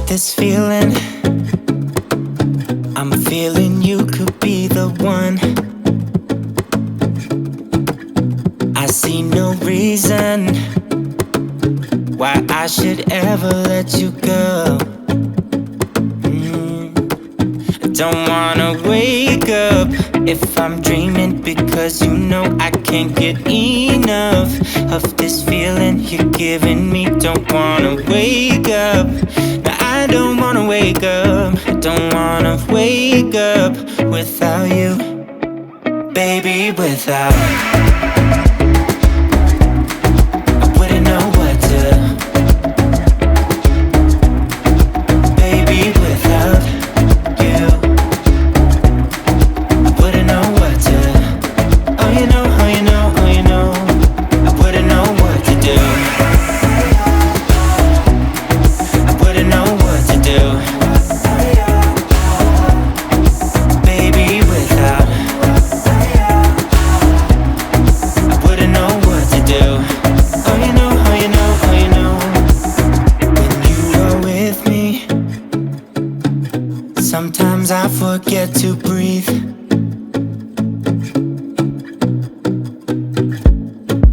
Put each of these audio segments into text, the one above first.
This feeling, I'm feeling you could be the one. I see no reason why I should ever let you go. I don't wanna wake up if I'm dreaming, because you know I can't get enough of this feeling you're giving me. Don't wanna wake up. I don't wanna wake up, I don't wanna wake up without you, baby, without. I wouldn't know what to, baby, without you. I wouldn't know what to, oh you know, oh you know, oh you know, I wouldn't know what to do. Baby, without, I wouldn't know what to do. Oh you know, oh you know, oh you know. When you are with me, sometimes I forget to breathe.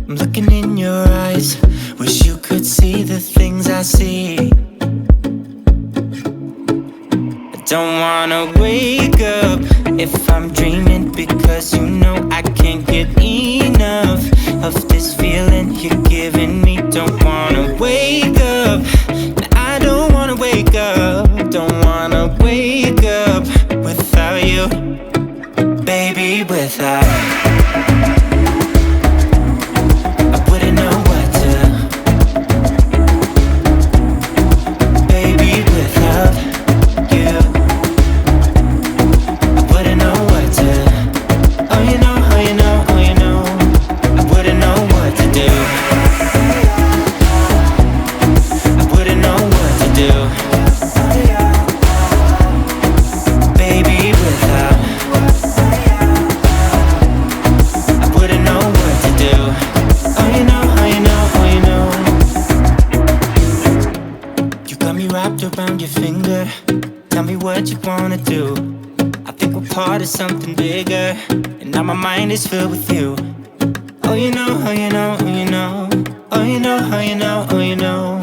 I'm looking in your eyes, wish you could see the things I see. Don't wanna wake up if I'm dreaming, because you know I can't get enough of this feeling you're giving me. Don't wanna wake up, I don't wanna wake up. Don't wanna wake up without you, baby, without. I wouldn't know what to, baby, without you. Around your finger, tell me what you wanna do. I think we're part of something bigger, and now my mind is filled with you. Oh you know, oh you know, oh you know, oh you know, oh you know, oh you know,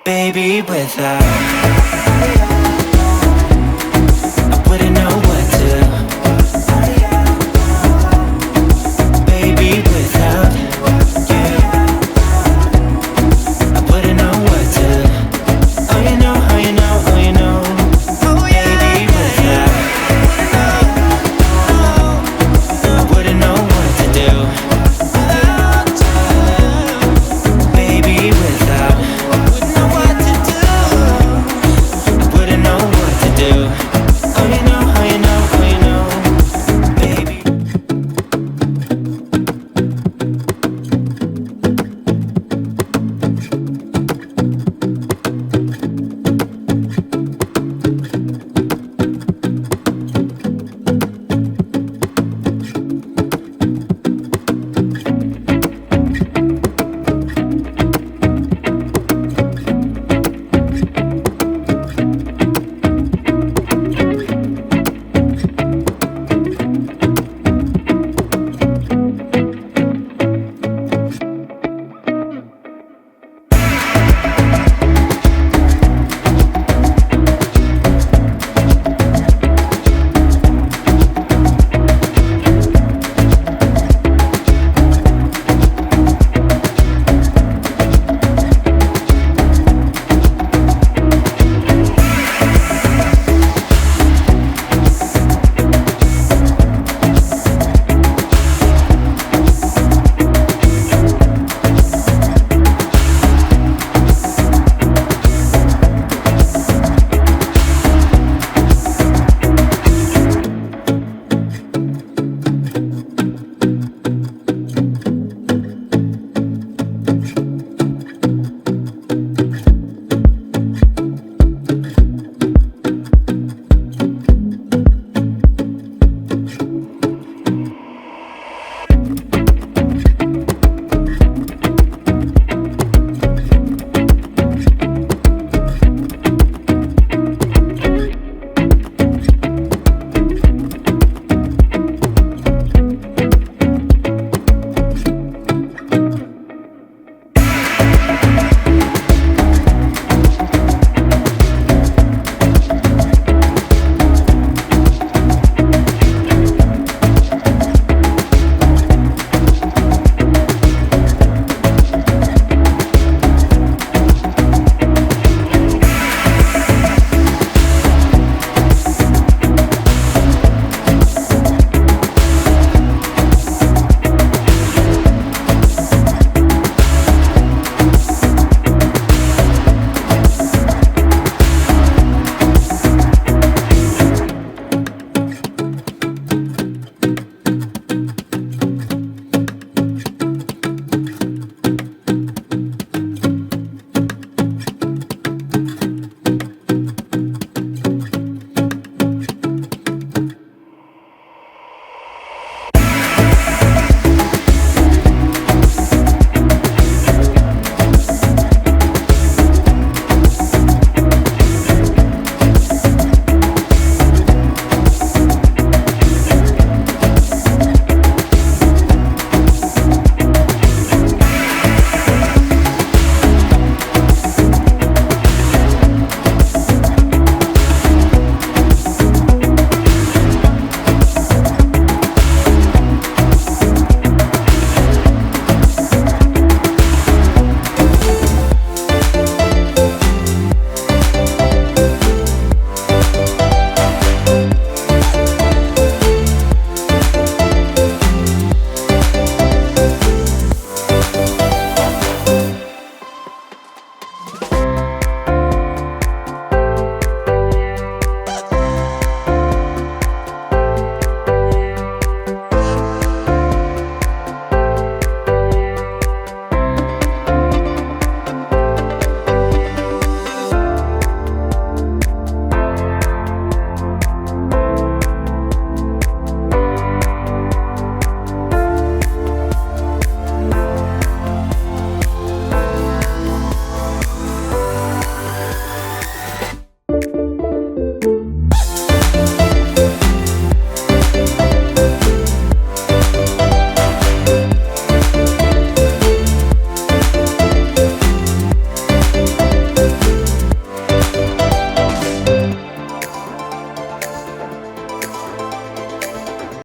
baby, without.